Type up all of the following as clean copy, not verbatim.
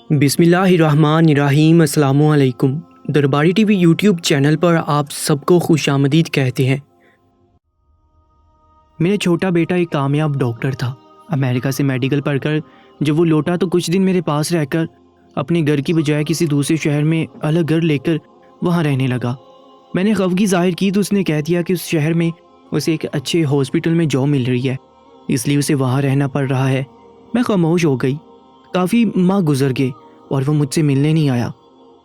بسم اللہ الرحمن الرحیم۔ السلام علیکم۔ درباری ٹی وی یوٹیوب چینل پر آپ سب کو خوش آمدید کہتے ہیں۔ میرا چھوٹا بیٹا ایک کامیاب ڈاکٹر تھا۔ امریکہ سے میڈیکل پڑھ کر جب وہ لوٹا تو کچھ دن میرے پاس رہ کر اپنے گھر کی بجائے کسی دوسرے شہر میں الگ گھر لے کر وہاں رہنے لگا۔ میں نے خفگی ظاہر کی تو اس نے کہہ دیا کہ اس شہر میں اسے ایک اچھے ہاسپٹل میں جاب مل رہی ہے، اس لیے اسے وہاں رہنا پڑ رہا ہے۔ میں خاموش ہو گئی۔ کافی ماہ گزر گئے اور وہ مجھ سے ملنے نہیں آیا۔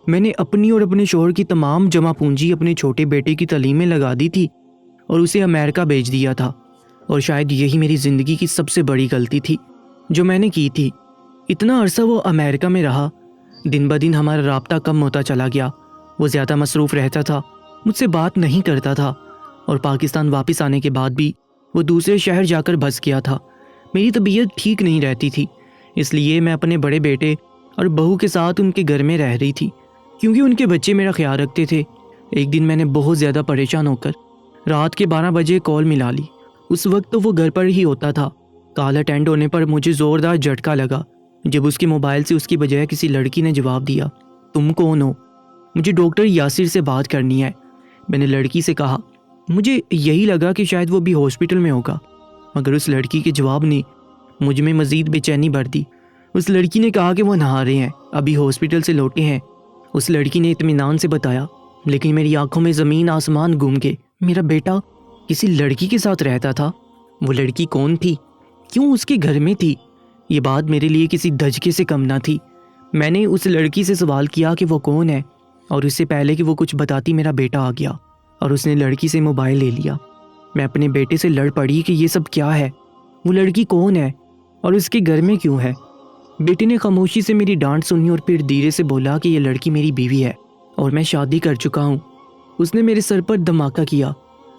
میں نے اپنی اور اپنے شوہر کی تمام جمع پونجی اپنے چھوٹے بیٹے کی تعلیم میں لگا دی تھی اور اسے امریکہ بھیج دیا تھا، اور شاید یہی میری زندگی کی سب سے بڑی غلطی تھی جو میں نے کی تھی۔ اتنا عرصہ وہ امریکہ میں رہا، دن بدن ہمارا رابطہ کم ہوتا چلا گیا۔ وہ زیادہ مصروف رہتا تھا، مجھ سے بات نہیں کرتا تھا، اور پاکستان واپس آنے کے بعد بھی وہ دوسرے شہر جا کر بس گیا تھا۔ میری طبیعت ٹھیک نہیں رہتی تھی، اس لیے میں اپنے بڑے بیٹے اور بہو کے ساتھ ان کے گھر میں رہ رہی تھی، کیونکہ ان کے بچے میرا خیال رکھتے تھے۔ ایک دن میں نے بہت زیادہ پریشان ہو کر رات کے 12 بجے کال ملا لی۔ اس وقت تو وہ گھر پر ہی ہوتا تھا۔ کال اٹینڈ ہونے پر مجھے زوردار جھٹکا لگا جب اس کے موبائل سے اس کی بجائے کسی لڑکی نے جواب دیا، تم کون ہو؟ مجھے ڈاکٹر یاسر سے بات کرنی ہے۔ میں نے لڑکی سے کہا۔ مجھے یہی لگا کہ شاید وہ بھی ہاسپٹل میں ہوگا، مگر اس لڑکی کے جواب نے مجھ میں مزید بے چینی بھر دی۔ اس لڑکی نے کہا کہ وہ نہا رہے ہیں، ابھی ہاسپٹل سے لوٹے ہیں۔ اس لڑکی نے اطمینان سے بتایا، لیکن میری آنکھوں میں زمین آسمان گھوم گئے۔ میرا بیٹا کسی لڑکی کے ساتھ رہتا تھا۔ وہ لڑکی کون تھی؟ کیوں اس کے گھر میں تھی؟ یہ بات میرے لیے کسی دھچکے سے کم نہ تھی۔ میں نے اس لڑکی سے سوال کیا کہ وہ کون ہے، اور اس سے پہلے کہ وہ کچھ بتاتی میرا بیٹا آ گیا اور اس نے لڑکی سے موبائل لے لیا۔ میں اپنے بیٹے سے لڑ پڑی کہ یہ سب کیا ہے، وہ لڑکی کون ہے اور اس کے گھر میں کیوں ہے۔ بیٹے نے خاموشی سے میری ڈانٹ سنی اور پھر دھیرے سے بولا کہ یہ لڑکی میری بیوی ہے اور میں شادی کر چکا ہوں۔ اس نے میرے سر پر دھماکہ کیا۔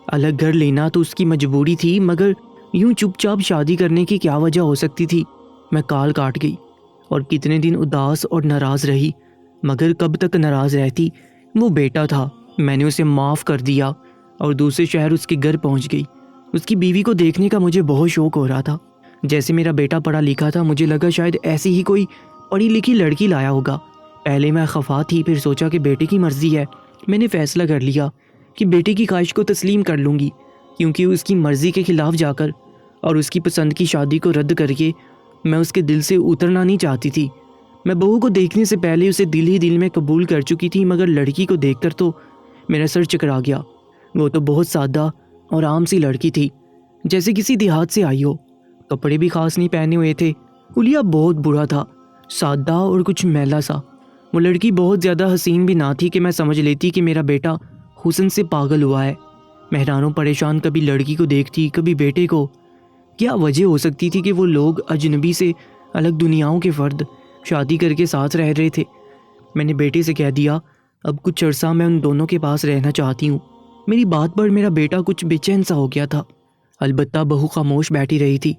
الگ گھر لینا تو اس کی مجبوری تھی، مگر یوں چپ چاپ شادی کرنے کی کیا وجہ ہو سکتی تھی؟ میں کال کاٹ گئی اور کتنے دن اداس اور ناراض رہی، مگر کب تک ناراض رہتی؟ وہ بیٹا تھا، میں نے اسے معاف کر دیا اور دوسرے شہر اس کے گھر پہنچ گئی۔ اس کی بیوی کو دیکھنے کا مجھے بہت شوق ہو رہا تھا۔ جیسے میرا بیٹا پڑھا لکھا تھا، مجھے لگا شاید ایسی ہی کوئی پڑھی لکھی لڑکی لایا ہوگا۔ پہلے میں خفا تھی، پھر سوچا کہ بیٹے کی مرضی ہے۔ میں نے فیصلہ کر لیا کہ بیٹے کی خواہش کو تسلیم کر لوں گی، کیونکہ اس کی مرضی کے خلاف جا کر اور اس کی پسند کی شادی کو رد کر کے میں اس کے دل سے اترنا نہیں چاہتی تھی۔ میں بہو کو دیکھنے سے پہلے اسے دل ہی دل میں قبول کر چکی تھی، مگر لڑکی کو دیکھ کر تو میرا سر چکرا گیا۔ وہ تو بہت سادہ اور عام سی لڑکی تھی، جیسے کسی دیہات سے آئی ہو۔ کپڑے بھی خاص نہیں پہنے ہوئے تھے، حلیہ بہت برا تھا، سادہ اور کچھ میلا سا۔ وہ لڑکی بہت زیادہ حسین بھی نہ تھی کہ میں سمجھ لیتی کہ میرا بیٹا حسن سے پاگل ہوا ہے۔ میں حیران و پریشان کبھی لڑکی کو دیکھتی، کبھی بیٹے کو۔ کیا وجہ ہو سکتی تھی کہ وہ لوگ اجنبی سے الگ دنیاؤں کے فرد شادی کر کے ساتھ رہ رہے تھے؟ میں نے بیٹے سے کہہ دیا، اب کچھ عرصہ میں ان دونوں کے پاس رہنا چاہتی ہوں۔ میری بات پر میرا بیٹا کچھ بے چین سا ہو گیا تھا، البتہ بہو خاموش بیٹھی رہی تھی۔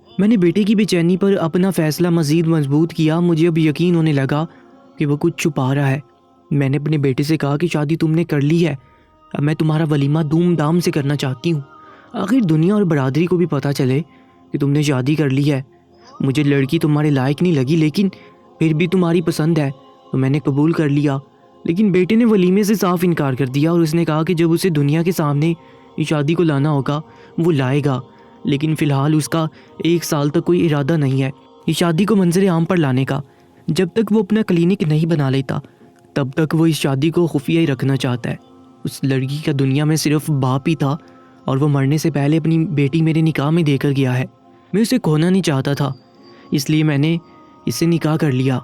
میں نے بیٹے کی بے چینی پر اپنا فیصلہ مزید مضبوط کیا۔ مجھے اب یقین ہونے لگا کہ وہ کچھ چھپا رہا ہے۔ میں نے اپنے بیٹے سے کہا کہ شادی تم نے کر لی ہے، اب میں تمہارا ولیمہ دھوم دھام سے کرنا چاہتی ہوں۔ آخر دنیا اور برادری کو بھی پتہ چلے کہ تم نے شادی کر لی ہے۔ مجھے لڑکی تمہارے لائق نہیں لگی، لیکن پھر بھی تمہاری پسند ہے تو میں نے قبول کر لیا۔ لیکن بیٹے نے ولیمے سے صاف انکار کر دیا، اور اس نے کہا کہ جب اسے دنیا کے سامنے اس شادی کو لانا ہوگا وہ لائے گا، لیکن فی الحال اس کا 1 سال تک کوئی ارادہ نہیں ہے اس شادی کو منظر عام پر لانے کا۔ جب تک وہ اپنا کلینک نہیں بنا لیتا تب تک وہ اس شادی کو خفیہ ہی رکھنا چاہتا ہے۔ اس لڑکی کا دنیا میں صرف باپ ہی تھا، اور وہ مرنے سے پہلے اپنی بیٹی میرے نکاح میں دے کر گیا ہے۔ میں اسے کھونا نہیں چاہتا تھا، اس لیے میں نے اس سے نکاح کر لیا،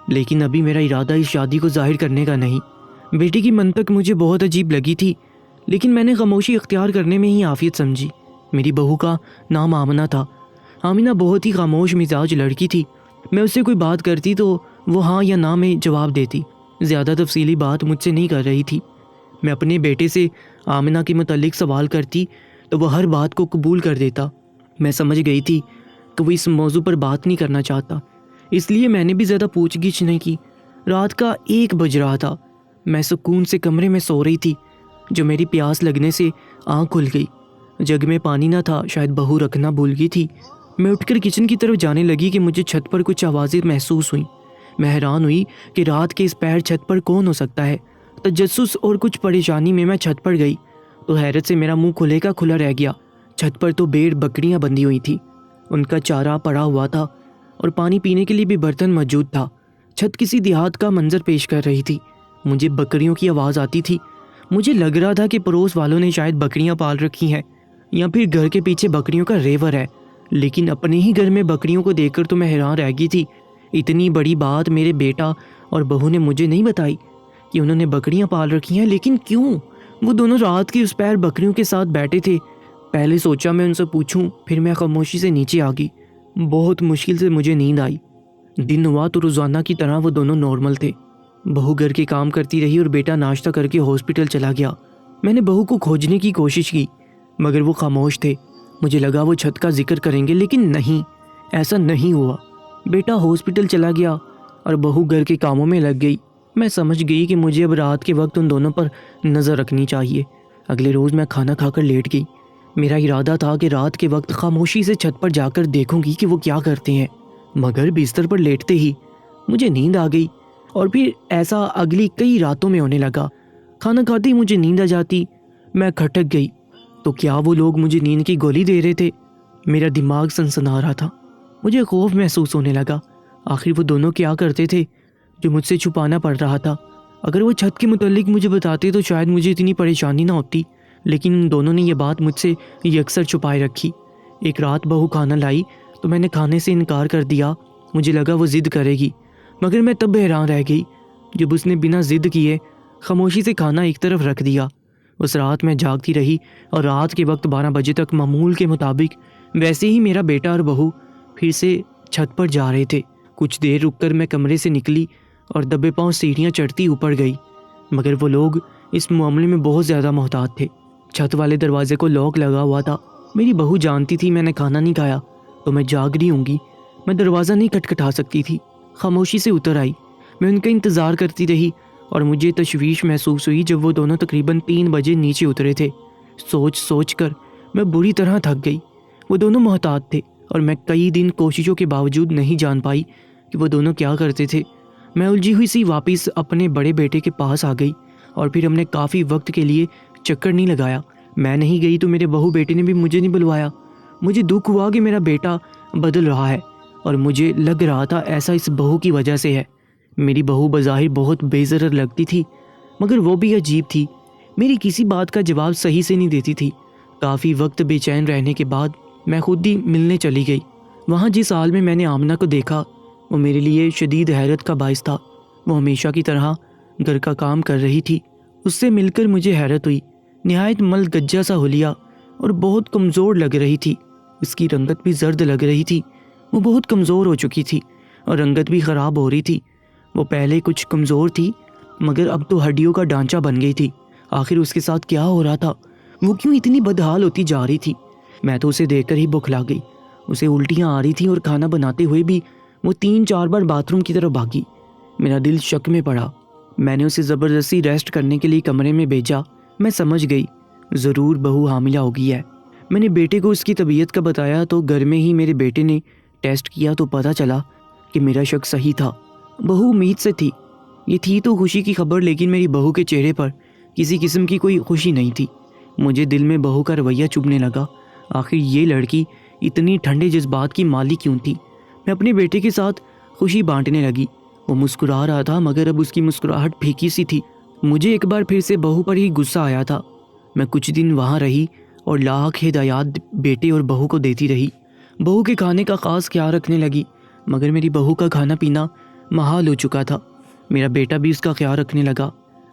لیکن ابھی میرا ارادہ اس شادی کو ظاہر کرنے کا نہیں۔ بیٹی کی منطق مجھے بہت عجیب لگی تھی، لیکن میں نے خاموشی اختیار کرنے میں ہی عافیت سمجھی۔ میری بہو کا نام آمنہ تھا۔ آمنہ بہت ہی خاموش مزاج لڑکی تھی۔ میں اس سے کوئی بات کرتی تو وہ ہاں یا نہ میں جواب دیتی، زیادہ تفصیلی بات مجھ سے نہیں کر رہی تھی۔ میں اپنے بیٹے سے آمنہ کے متعلق سوال کرتی تو وہ ہر بات کو قبول کر دیتا۔ میں سمجھ گئی تھی کہ وہ اس موضوع پر بات نہیں کرنا چاہتا، اس لیے میں نے بھی زیادہ پوچھ گچھ نہیں کی۔ رات کا 1 بج رہا تھا۔ میں سکون سے کمرے میں سو رہی تھی جو میری پیاس لگنے سے آنکھ کھل گئی۔ جگ میں پانی نہ تھا، شاید بہو رکھنا بھول گئی تھی۔ میں اٹھ کر کچن کی طرف جانے لگی کہ مجھے چھت پر کچھ آوازیں محسوس ہوئیں۔ میں حیران ہوئی کہ رات کے اس پیر چھت پر کون ہو سکتا ہے۔ تجسس اور کچھ پریشانی میں چھت پر گئی تو حیرت سے میرا منہ کھلے کا کھلا رہ گیا۔ چھت پر تو بھیڑ بکریاں بندھی ہوئی تھیں، ان کا چارہ پڑا ہوا تھا اور پانی پینے کے لیے بھی برتن موجود تھا۔ چھت کسی دیہات کا منظر پیش کر رہی تھی۔ مجھے بکریوں کی آواز آتی تھی۔ مجھے لگ رہا تھا کہ پڑوس والوں نے شاید بکریاں پال رکھی ہیں یا پھر گھر کے پیچھے بکریوں کا ریور ہے، لیکن اپنے ہی گھر میں بکریوں کو دیکھ کر تو میں حیران رہ گئی تھی۔ اتنی بڑی بات میرے بیٹا اور بہو نے مجھے نہیں بتائی کہ انہوں نے بکریاں پال رکھی ہیں، لیکن کیوں؟ وہ دونوں رات کی اس پیر بکریوں کے ساتھ بیٹھے تھے۔ پہلے سوچا میں ان سے پوچھوں، پھر میں خاموشی سے نیچے آ گئی۔ بہت مشکل سے مجھے نیند آئی۔ دن ہوا تو روزانہ کی طرح وہ دونوں نارمل تھے۔ بہو گھر کے کام کرتی رہی اور بیٹا ناشتہ کر کے ہاسپٹل چلا گیا۔ میں نے بہو کو کھوجنے کی کوشش کی مگر وہ خاموش تھے۔ مجھے لگا وہ چھت کا ذکر کریں گے، لیکن نہیں، ایسا نہیں ہوا۔ بیٹا ہاسپٹل چلا گیا اور بہو گھر کے کاموں میں لگ گئی۔ میں سمجھ گئی کہ مجھے اب رات کے وقت ان دونوں پر نظر رکھنی چاہیے۔ اگلے روز میں کھانا کھا کر لیٹ گئی۔ میرا ارادہ تھا کہ رات کے وقت خاموشی سے چھت پر جا کر دیکھوں گی کہ وہ کیا کرتے ہیں، مگر بستر پر لیٹتے ہی مجھے نیند آ گئی، اور پھر ایسا اگلی کئی راتوں میں ہونے لگا۔ کھانا کھاتے ہی مجھے نیند آ جاتی۔ میں کھٹک گئی تو کیا وہ لوگ مجھے نیند کی گولی دے رہے تھے؟ میرا دماغ سنسنا رہا تھا۔ مجھے خوف محسوس ہونے لگا۔ آخر وہ دونوں کیا کرتے تھے جو مجھ سے چھپانا پڑ رہا تھا؟ اگر وہ چھت کے متعلق مجھے بتاتے تو شاید مجھے اتنی پریشانی نہ ہوتی، لیکن ان دونوں نے یہ بات مجھ سے یکسر چھپائے رکھی۔ ایک رات بہو کھانا لائی تو میں نے کھانے سے انکار کر دیا۔ مجھے لگا وہ ضد کرے گی، مگر میں تب حیران رہ گئی جب اس نے بنا ضد کیے خاموشی سے کھانا ایک طرف رکھ دیا۔ اس رات میں جاگتی رہی اور رات کے وقت 12 بجے تک معمول کے مطابق ویسے ہی میرا بیٹا اور بہو پھر سے چھت پر جا رہے تھے۔ کچھ دیر رک کر میں کمرے سے نکلی اور دبے پاؤں سیڑھیاں چڑھتی اوپر گئی، مگر وہ لوگ اس معاملے میں بہت زیادہ محتاط تھے۔ چھت والے دروازے کو لاک لگا ہوا تھا۔ میری بہو جانتی تھی میں نے کھانا نہیں کھایا تو میں جاگ رہی ہوں گی، میں دروازہ نہیں کھٹکھٹا سکتی تھی۔ خاموشی سے اتر آئی۔ میں ان کا انتظار کرتی رہی اور مجھے تشویش محسوس ہوئی جب وہ دونوں تقریباً 3 بجے نیچے اترے تھے۔ سوچ سوچ کر میں بری طرح تھک گئی۔ وہ دونوں محتاط تھے اور میں کئی دن کوششوں کے باوجود نہیں جان پائی کہ وہ دونوں کیا کرتے تھے۔ میں الجھی ہوئی سی واپس اپنے بڑے بیٹے کے پاس آ گئی اور پھر ہم نے کافی وقت کے لیے چکر نہیں لگایا۔ میں نہیں گئی تو میرے بہو بیٹے نے بھی مجھے نہیں بلوایا۔ مجھے دکھ ہوا کہ میرا بیٹا بدل رہا ہے اور مجھے لگ رہا تھا ایسا اس بہو کی وجہ سے ہے۔ میری بہو بظاہر بہت بے ضرر لگتی تھی، مگر وہ بھی عجیب تھی۔ میری کسی بات کا جواب صحیح سے نہیں دیتی تھی۔ کافی وقت بے چین رہنے کے بعد میں خود ہی ملنے چلی گئی۔ وہاں جس حال میں نے آمنہ کو دیکھا وہ میرے لیے شدید حیرت کا باعث تھا۔ وہ ہمیشہ کی طرح گھر کا کام کر رہی تھی۔ اس سے مل کر مجھے حیرت ہوئی۔ نہایت ملگجہ سا حلیہ اور بہت کمزور لگ رہی تھی۔ اس کی رنگت بھی زرد لگ رہی تھی۔ وہ بہت کمزور ہو چکی تھی اور رنگت بھی خراب ہو رہی تھی۔ وہ پہلے کچھ کمزور تھی مگر اب تو ہڈیوں کا ڈھانچہ بن گئی تھی۔ آخر اس کے ساتھ کیا ہو رہا تھا؟ وہ کیوں اتنی بدحال ہوتی جا رہی تھی؟ میں تو اسے دیکھ کر ہی بکھلا گئی۔ اسے الٹیاں آ رہی تھیں اور کھانا بناتے ہوئے بھی وہ 3-4 بار باتھ روم کی طرف بھاگی۔ میرا دل شک میں پڑا۔ میں نے اسے زبردستی ریسٹ کرنے کے لیے کمرے میں بھیجا۔ میں سمجھ گئی ضرور بہو حاملہ ہو گئی ہے۔ میں نے بیٹے کو اس کی طبیعت کا بتایا تو گھر میں ہی میرے بیٹے نے ٹیسٹ کیا تو پتہ چلا کہ میرا شک صحیح تھا۔ بہو امید سے تھی۔ یہ تھی تو خوشی کی خبر، لیکن میری بہو کے چہرے پر کسی قسم کی کوئی خوشی نہیں تھی۔ مجھے دل میں بہو کا رویہ چبھنے لگا۔ آخر یہ لڑکی اتنی ٹھنڈے جذبات کی مالک کیوں تھی؟ میں اپنے بیٹے کے ساتھ خوشی بانٹنے لگی۔ وہ مسکرا رہا تھا مگر اب اس کی مسکراہٹ پھیکی سی تھی۔ مجھے ایک بار پھر سے بہو پر ہی غصہ آیا تھا۔ میں کچھ دن وہاں رہی اور لاکھ ہدایات بیٹے اور بہو کو دیتی رہی۔ بہو کے کھانے کا خاص خیال رکھنے لگی، مگر میری بہو کا کھانا پینا محال ہو چکا تھا۔ میرا بیٹا بھی اس کا خیال رکھنے لگا،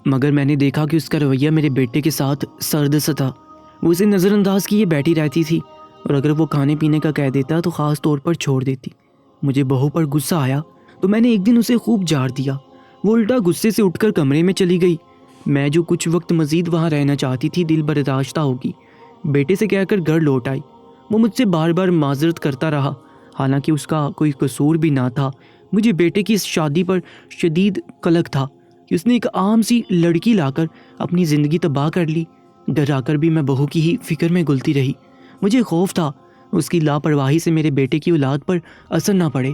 مگر میں نے دیکھا کہ اس کا رویہ میرے بیٹے کے ساتھ سرد سا تھا۔ وہ اسے نظر انداز کیے بیٹھی رہتی تھی اور اگر وہ کھانے پینے کا کہہ دیتا تو خاص طور پر چھوڑ دیتی۔ مجھے بہو پر غصہ آیا تو میں نے ایک دن اسے خوب جھاڑ دیا۔ وہ الٹا غصے سے اٹھ کر کمرے میں چلی گئی۔ میں جو کچھ وقت مزید وہاں رہنا چاہتی تھی دل برداشتہ ہوگی، بیٹے سے کہہ کر گھر لوٹ آئی۔ وہ مجھ سے بار بار معذرت کرتا رہا، حالانکہ اس کا کوئی قصور بھی نہ تھا۔ مجھے بیٹے کی اس شادی پر شدید قلق تھا کہ اس نے ایک عام سی لڑکی لا کر اپنی زندگی تباہ کر لی۔ گھر آ کر بھی میں بہو کی ہی فکر میں گلتی رہی۔ مجھے خوف تھا اس کی لاپرواہی سے میرے بیٹے کی اولاد پر اثر نہ پڑے۔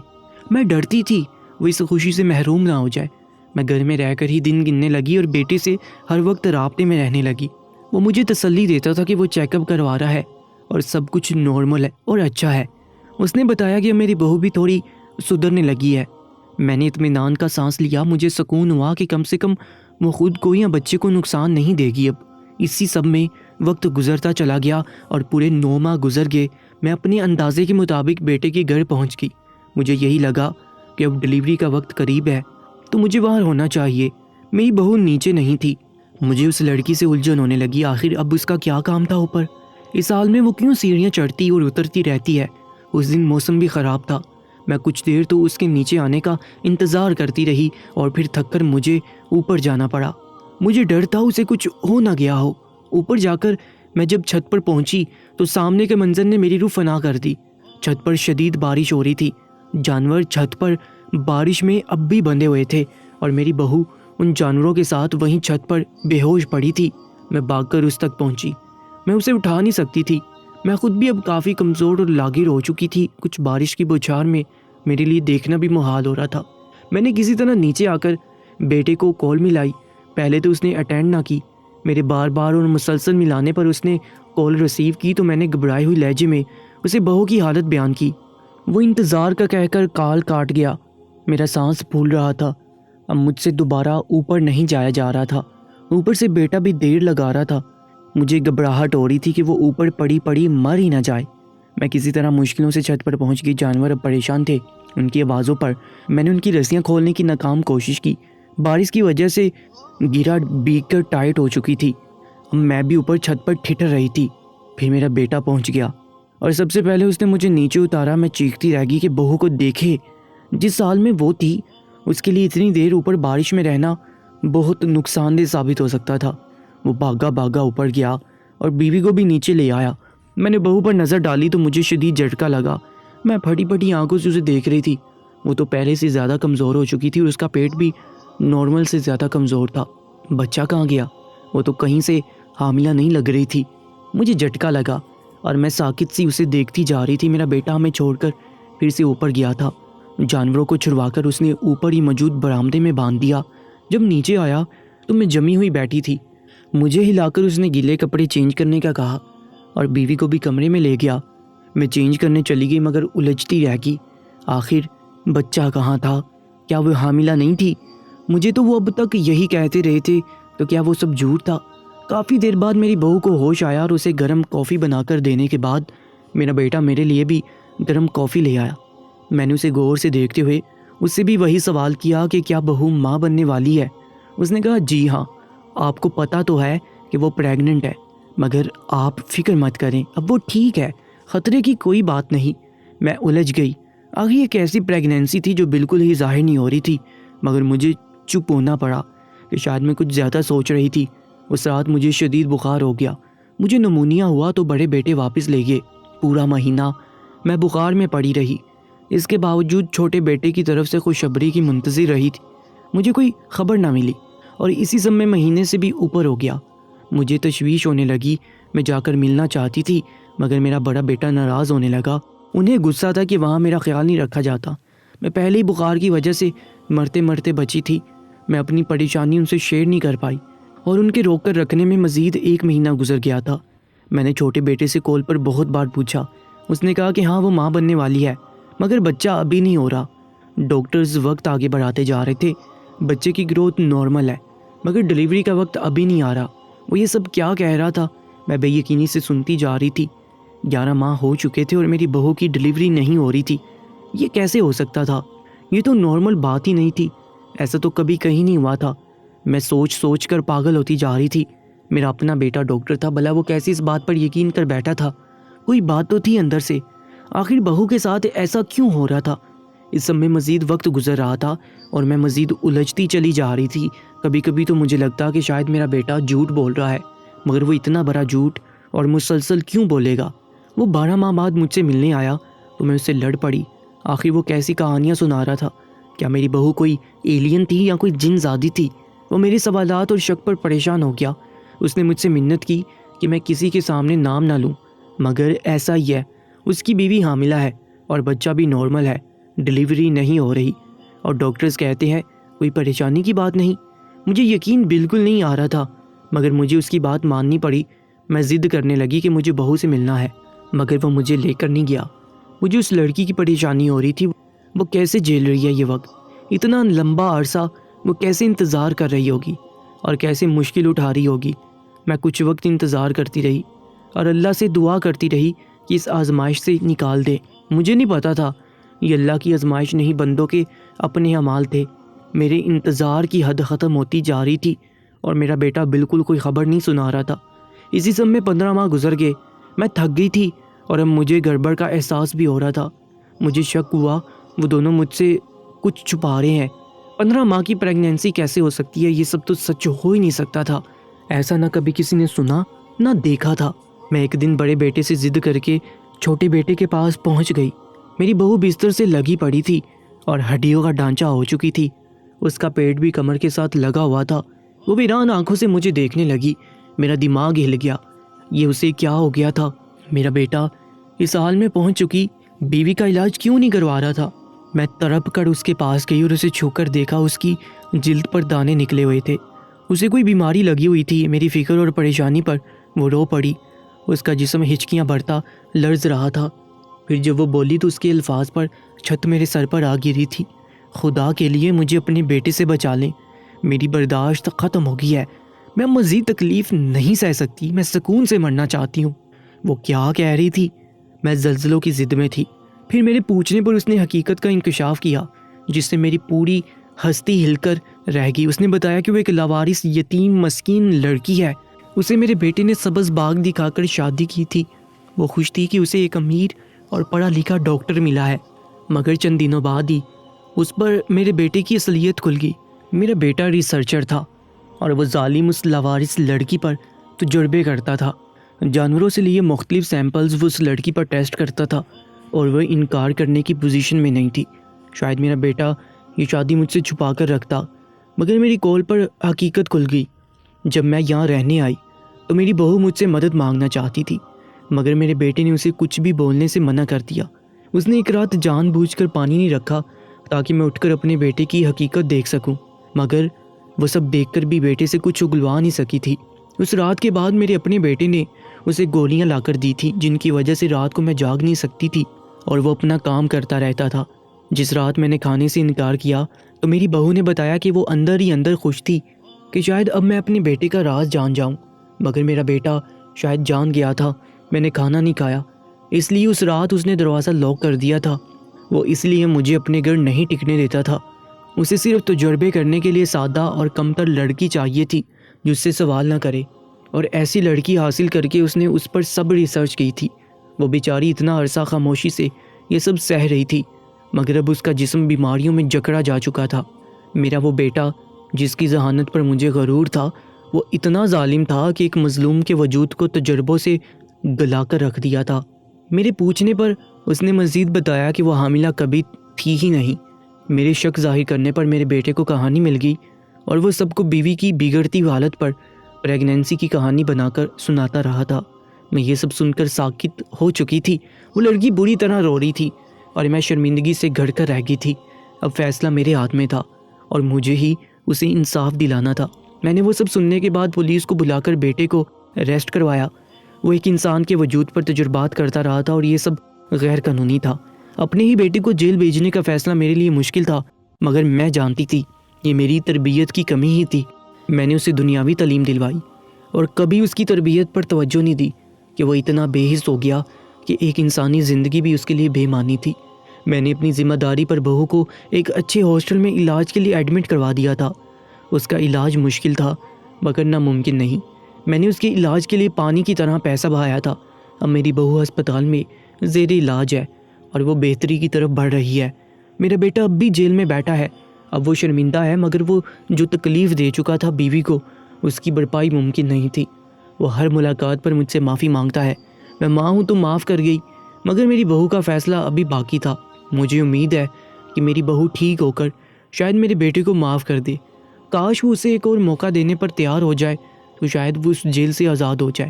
میں ڈرتی تھی وہ اس خوشی سے محروم نہ ہو جائے۔ میں گھر میں رہ کر ہی دن گننے لگی اور بیٹے سے ہر وقت رابطے میں رہنے لگی۔ وہ مجھے تسلی دیتا تھا کہ وہ چیک اپ کروا رہا ہے اور سب کچھ نارمل ہے اور اچھا ہے۔ اس نے بتایا کہ میری بہو بھی تھوڑی سدھرنے لگی ہے۔ میں نے اطمینان کا سانس لیا۔ مجھے سکون ہوا کہ کم سے کم وہ خود کو یا بچے کو نقصان نہیں دے گی اب۔ اسی سب میں وقت گزرتا چلا گیا اور پورے 9 ماہ گزر گئے۔ میں اپنے اندازے کے مطابق بیٹے کے گھر پہنچ گئی۔ مجھے یہی لگا کہ اب ڈلیوری کا وقت قریب ہے تو مجھے وہاں ہونا چاہیے۔ میری بہو نیچے نہیں تھی۔ مجھے اس لڑکی سے الجھن ہونے لگی۔ آخر اب اس کا کیا کام تھا اوپر؟ اس حال میں وہ کیوں سیڑھیاں چڑھتی اور اترتی رہتی ہے؟ اس دن موسم بھی خراب تھا۔ میں کچھ دیر تو اس کے نیچے آنے کا انتظار کرتی رہی اور پھر تھک کر مجھے اوپر جانا پڑا۔ مجھے ڈر تھا اسے کچھ ہو نہ گیا ہو۔ اوپر جا کر میں جب چھت پر پہنچی تو سامنے کے منظر نے میری روح فنا کر دی۔ چھت پر شدید بارش ہو رہی تھی۔ جانور چھت پر بارش میں اب بھی بندھے ہوئے تھے اور میری بہو ان جانوروں کے ساتھ وہیں چھت پر بے ہوش پڑی تھی۔ میں بھاگ کر اس تک پہنچی۔ میں اسے اٹھا نہیں سکتی تھی۔ میں خود بھی اب کافی کمزور اور لاغر ہو چکی تھی۔ کچھ بارش کی بوچھار میں میرے لیے دیکھنا بھی محال ہو رہا تھا۔ میں نے کسی طرح نیچے آ کر بیٹے کو کال ملائی۔ پہلے تو اس نے اٹینڈ نہ کی۔ میرے بار بار اور مسلسل ملانے پر اس نے کال ریسیو کی تو میں نے گھبرائے ہوئی لہجے میں اسے بہو کی حالت بیان کی۔ وہ انتظار کا کہہ کر کال کاٹ گیا۔ میرا سانس پھول رہا تھا۔ اب مجھ سے دوبارہ اوپر نہیں جایا جا رہا تھا۔ اوپر سے بیٹا بھی دیر لگا رہا تھا۔ مجھے گھبراہٹ ہو رہی تھی کہ وہ اوپر پڑی پڑی مر ہی نہ جائے۔ میں کسی طرح مشکلوں سے چھت پر پہنچ گئی۔ جانور اب پریشان تھے۔ ان کی آوازوں پر میں نے ان کی رسیاں کھولنے کی ناکام کوشش کی۔ بارش کی وجہ سے گرا بھیگ کر ٹائٹ ہو چکی تھی۔ میں بھی اوپر چھت پر ٹھٹر رہی تھی۔ پھر میرا بیٹا پہنچ گیا اور سب سے پہلے اس نے مجھے نیچے اتارا۔ میں چیختی رہ گئی کہ بہو کو دیکھے۔ جس حال میں وہ تھی اس کے لیے اتنی دیر اوپر بارش میں رہنا بہت نقصان دہ ثابت ہو سکتا تھا۔ وہ بھاگا بھاگا اوپر گیا اور بیوی کو بھی نیچے لے آیا۔ میں نے بہو پر نظر ڈالی تو مجھے شدید جھٹکا لگا۔ میں پھٹی پھٹی آنکھوں سے اسے دیکھ رہی تھی۔ وہ تو پہلے سے زیادہ کمزور ہو چکی تھی اور اس کا پیٹ بھی نارمل سے زیادہ کمزور تھا۔ بچہ کہاں گیا؟ وہ تو کہیں سے حاملہ نہیں لگ رہی تھی۔ مجھے جھٹکا لگا اور میں ساکت سی اسے دیکھتی جا رہی تھی۔ میرا بیٹا ہمیں چھوڑ کر پھر سے اوپر گیا تھا۔ جانوروں کو چھڑوا کر اس نے اوپر ہی موجود برآمدے میں باندھ دیا۔ جب نیچے آیا تو میں جمی ہوئی بیٹھی تھی۔ مجھے ہلا کر اس نے گیلے کپڑے چینج کرنے کا کہا اور بیوی کو بھی کمرے میں لے گیا۔ میں چینج کرنے چلی گئی مگر الجھتی رہ گئی۔ آخر بچہ کہاں تھا؟ کیا وہ حاملہ نہیں تھی؟ مجھے تو وہ اب تک یہی کہتے رہے تھے، تو کیا وہ سب جھوٹ تھا؟ کافی دیر بعد میری بہو کو ہوش آیا اور اسے گرم کافی بنا کر دینے کے بعد میرا بیٹا میرے لیے بھی گرم کافی لے آیا۔ میں نے اسے غور سے دیکھتے ہوئے اس سے بھی وہی سوال کیا کہ کیا بہو ماں بننے والی ہے؟ اس نے کہا جی ہاں، آپ کو پتہ تو ہے کہ وہ پریگننٹ ہے، مگر آپ فکر مت کریں، اب وہ ٹھیک ہے، خطرے کی کوئی بات نہیں۔ میں الجھ گئی۔ آخر یہ کیسی پریگنینسی تھی جو بالکل ہی ظاہر نہیں ہو رہی تھی، مگر مجھے چپ ہونا پڑا کہ شاید میں کچھ زیادہ سوچ رہی تھی۔ اس رات مجھے شدید بخار ہو گیا۔ مجھے نمونیا ہوا تو بڑے بیٹے واپس لے گئے۔ پورا مہینہ میں بخار میں پڑی رہی۔ اس کے باوجود چھوٹے بیٹے کی طرف سے خوشخبری کی منتظر رہی تھی۔ مجھے کوئی خبر نہ ملی اور اسی سب میں مہینے سے بھی اوپر ہو گیا۔ مجھے تشویش ہونے لگی۔ میں جا کر ملنا چاہتی تھی مگر میرا بڑا بیٹا ناراض ہونے لگا۔ انہیں غصہ تھا کہ وہاں میرا خیال نہیں رکھا جاتا۔ میں پہلے ہی بخار کی وجہ سے مرتے مرتے بچی تھی۔ میں اپنی پریشانی ان سے شیئر نہیں کر پائی اور ان کے روک کر رکھنے میں مزید 1 مہینہ گزر گیا تھا۔ میں نے چھوٹے بیٹے سے کال پر بہت بار پوچھا۔ اس نے کہا کہ ہاں وہ ماں بننے والی ہے، مگر بچہ ابھی نہیں ہو رہا۔ ڈاکٹرز وقت آگے بڑھاتے جا رہے تھے۔ بچے کی گروتھ نارمل ہے مگر ڈلیوری کا وقت ابھی نہیں آ رہا۔ وہ یہ سب کیا کہہ رہا تھا؟ میں بے یقینی سے سنتی جا رہی تھی۔ 11 ماہ ہو چکے تھے اور میری بہو کی ڈلیوری نہیں ہو رہی تھی۔ یہ کیسے ہو سکتا تھا؟ یہ تو نارمل بات ہی نہیں تھی۔ ایسا تو کبھی کہیں نہیں ہوا تھا۔ میں سوچ سوچ کر پاگل ہوتی جا رہی تھی۔ میرا اپنا بیٹا ڈاکٹر تھا، بھلا وہ کیسے اس بات پر یقین کر بیٹھا تھا؟ کوئی بات تو تھی اندر سے۔ آخر بہو کے ساتھ ایسا کیوں ہو رہا تھا؟ اس سب میں مزید وقت گزر رہا تھا اور میں مزید الجھتی چلی جا رہی تھی۔ کبھی کبھی تو مجھے لگتا کہ شاید میرا بیٹا جھوٹ بول رہا ہے، مگر وہ اتنا بڑا جھوٹ اور مسلسل کیوں بولے گا؟ وہ 12 ماہ بعد مجھ سے ملنے آیا تو میں اس سے لڑ پڑی۔ آخر وہ کیسی کہانیاں سنا رہا تھا؟ کیا میری بہو کوئی ایلین تھی یا کوئی جن زادی تھی؟ وہ میرے سوالات اور شک پر پریشان ہو گیا۔ اس نے مجھ سے منت کی کہ میں کسی کے سامنے نام نہ لوں، مگر ایسا ہی ہے، اس کی بیوی حاملہ ہے اور بچہ بھی نارمل ہے، ڈلیوری نہیں ہو رہی۔ اور ڈاکٹرز کہتے ہیں کوئی پریشانی کی بات نہیں۔ مجھے یقین بالکل نہیں آ رہا تھا، مگر مجھے اس کی بات ماننی پڑی۔ میں ضد کرنے لگی کہ مجھے بہو سے ملنا ہے، مگر وہ مجھے لے کر نہیں گیا۔ مجھے اس لڑکی کی پریشانی ہو رہی تھی، وہ کیسے جھیل رہی ہے یہ وقت، اتنا لمبا عرصہ وہ کیسے انتظار کر رہی ہوگی اور کیسے مشکل اٹھا رہی ہوگی۔ میں کچھ وقت انتظار کرتی رہی اور اللہ سے دعا کرتی رہی کہ اس آزمائش سے نکال دے۔ مجھے نہیں پتا تھا یہ اللہ کی آزمائش نہیں، بندوں کے اپنے اعمال تھے۔ میرے انتظار کی حد ختم ہوتی جا رہی تھی اور میرا بیٹا بالکل کوئی خبر نہیں سنا رہا تھا۔ اسی سب میں 15 ماہ گزر گئے۔ میں تھک گئی تھی اور اب مجھے گڑبڑ کا احساس بھی ہو رہا تھا۔ مجھے شک ہوا وہ دونوں مجھ سے کچھ چھپا رہے ہیں۔ 15 ماہ کی پریگنینسی کیسے ہو سکتی ہے؟ یہ سب تو سچ ہو ہی نہیں سکتا تھا۔ ایسا نہ کبھی کسی نے سنا نہ دیکھا تھا۔ میں ایک دن بڑے بیٹے سے ضد کر کے چھوٹے بیٹے کے پاس پہنچ گئی۔ میری بہو بستر سے لگی پڑی تھی اور ہڈیوں کا ڈھانچہ ہو چکی تھی۔ اس کا پیٹ بھی کمر کے ساتھ لگا ہوا تھا۔ وہ ویران آنکھوں سے مجھے دیکھنے لگی۔ میرا دماغ ہل گیا، یہ اسے کیا ہو گیا تھا؟ میرا بیٹا اس حال میں پہنچ چکی بیوی کا علاج کیوں نہیں کروا رہا تھا؟ میں تڑپ کر اس کے پاس گئی اور اسے چھو کر دیکھا۔ اس کی جلد پر دانے نکلے ہوئے تھے، اسے کوئی بیماری لگی ہوئی تھی۔ میری فکر اور پریشانی پر وہ رو پڑی۔ اس کا جسم ہچکیاں بھرتا لرز رہا تھا۔ پھر جب وہ بولی تو اس کے الفاظ پر چھت میرے سر پر آ گری تھی۔ خدا کے لیے مجھے اپنے بیٹے سے بچا لیں، میری برداشت ختم ہو گئی ہے، میں مزید تکلیف نہیں سہ سکتی، میں سکون سے مرنا چاہتی ہوں۔ وہ کیا کہہ رہی تھی؟ میں زلزلوں کی ضد میں تھی۔ پھر میرے پوچھنے پر اس نے حقیقت کا انکشاف کیا، جس سے میری پوری ہستی ہل کر رہ گئی۔ اس نے بتایا کہ وہ ایک لاوارث یتیم مسکین لڑکی ہے، اسے میرے بیٹے نے سبز باغ دکھا کر شادی کی تھی۔ وہ خوش تھی کہ اسے ایک امیر اور پڑھا لکھا ڈاکٹر ملا ہے، مگر چند دنوں بعد ہی اس پر میرے بیٹے کی اصلیت کھل گئی۔ میرا بیٹا ریسرچر تھا اور وہ ظالم اس لاوارث لڑکی پر تجربے کرتا تھا۔ جانوروں سے لیے مختلف سیمپلز وہ اس لڑکی پر ٹیسٹ کرتا تھا اور وہ انکار کرنے کی پوزیشن میں نہیں تھی۔ شاید میرا بیٹا یہ شادی مجھ سے چھپا کر رکھتا، مگر میری کال پر حقیقت کھل گئی۔ جب میں یہاں رہنے آئی تو میری بہو مجھ سے مدد مانگنا چاہتی تھی، مگر میرے بیٹے نے اسے کچھ بھی بولنے سے منع کر دیا۔ اس نے ایک رات جان بوجھ کر پانی نہیں رکھا تاکہ میں اٹھ کر اپنے بیٹے کی حقیقت دیکھ سکوں، مگر وہ سب دیکھ کر بھی بیٹے سے کچھ اگلوا نہیں سکی تھی۔ اس رات کے بعد میرے اپنے بیٹے نے اسے گولیاں لا کر دی تھی، جن کی وجہ سے رات کو میں جاگ نہیں سکتی تھی اور وہ اپنا کام کرتا رہتا تھا۔ جس رات میں نے کھانے سے انکار کیا تو میری بہو نے بتایا کہ وہ اندر ہی اندر خوش تھی کہ شاید اب میں اپنے بیٹے کا راز جان جاؤں، مگر میرا بیٹا شاید جان گیا تھا میں نے کھانا نہیں کھایا، اس لیے اس رات اس نے دروازہ لاک کر دیا تھا۔ وہ اس لیے مجھے اپنے گھر نہیں ٹکنے دیتا تھا۔ اسے صرف تجربے کرنے کے لیے سادہ اور کمتر لڑکی چاہیے تھی جو اس سے سوال نہ کرے، اور ایسی لڑکی حاصل کر کے اس نے اس پر سب ریسرچ کی تھی۔ وہ بیچاری اتنا عرصہ خاموشی سے یہ سب سہ رہی تھی، مگر اب اس کا جسم بیماریوں میں جکڑا جا چکا تھا۔ میرا وہ بیٹا جس کی ذہانت پر مجھے غرور تھا، وہ اتنا ظالم تھا کہ ایک مظلوم کے وجود کو تجربوں سے گلا کر رکھ دیا تھا۔ میرے پوچھنے پر اس نے مزید بتایا کہ وہ حاملہ کبھی تھی ہی نہیں۔ میرے شک ظاہر کرنے پر میرے بیٹے کو کہانی مل گئی اور وہ سب کو بیوی کی بگڑتی حالت پر پریگنینسی کی کہانی بنا کر سناتا رہا تھا۔ میں یہ سب سن کر ساکت ہو چکی تھی۔ وہ لڑکی بری طرح رو رہی تھی اور میں شرمندگی سے گھڑ کر رہ گئی تھی۔ اب فیصلہ میرے ہاتھ میں تھا اور مجھے ہی اسے انصاف دلانا تھا۔ میں نے وہ سب سننے کے بعد پولیس کو بلا کر بیٹے کو اریسٹ کروایا۔ وہ ایک انسان کے وجود پر تجربات کرتا رہا تھا اور یہ سب غیر قانونی تھا۔ اپنے ہی بیٹے کو جیل بھیجنے کا فیصلہ میرے لیے مشکل تھا، مگر میں جانتی تھی یہ میری تربیت کی کمی ہی تھی۔ میں نے اسے دنیاوی تعلیم دلوائی اور کبھی اس کی تربیت پر توجہ نہیں دی کہ وہ اتنا بے حس ہو گیا کہ ایک انسانی زندگی بھی اس کے لیے بے معنی تھی۔ میں نے اپنی ذمہ داری پر بہو کو ایک اچھے ہاسٹل میں علاج کے لیے ایڈمٹ کروا دیا تھا۔ اس کا علاج مشکل تھا مگر ناممکن نہیں۔ میں نے اس کے علاج کے لیے پانی کی طرح پیسہ بہایا تھا۔ اب میری بہو ہسپتال میں زیر علاج ہے اور وہ بہتری کی طرف بڑھ رہی ہے۔ میرا بیٹا اب بھی جیل میں بیٹھا ہے۔ اب وہ شرمندہ ہے، مگر وہ جو تکلیف دے چکا تھا بیوی کو، اس کی بھرپائی ممکن نہیں تھی۔ وہ ہر ملاقات پر مجھ سے معافی مانگتا ہے۔ میں ماں ہوں تو معاف کر گئی، مگر میری بہو کا فیصلہ ابھی باقی تھا۔ مجھے امید ہے کہ میری بہو ٹھیک ہو کر شاید میرے بیٹے کو معاف کر دے۔ کاش وہ اسے ایک اور موقع دینے پر تیار ہو جائے تو شاید وہ اس جیل سے آزاد ہو جائے،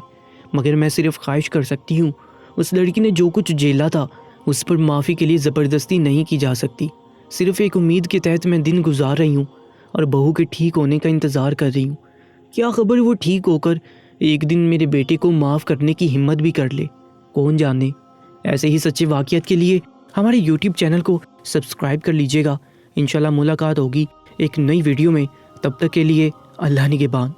مگر میں صرف خواہش کر سکتی ہوں اس لڑکی نے جو کچھ جھیلا تھا اس پر معافی کے لیے زبردستی نہیں کی جا سکتی۔ صرف ایک امید کے تحت میں دن گزار رہی ہوں اور بہو کے ٹھیک ہونے کا انتظار کر رہی ہوں۔ کیا خبر وہ ٹھیک ہو کر ایک دن میرے بیٹے کو معاف کرنے کی ہمت بھی کر لے، کون جانے۔ ایسے ہی سچے واقعات کے لیے ہمارے یوٹیوب چینل کو سبسکرائب کر لیجیے گا۔ انشاءاللہ ملاقات ہوگی ایک نئی ویڈیو میں، تب تک کے لیے اللہ نگہبان۔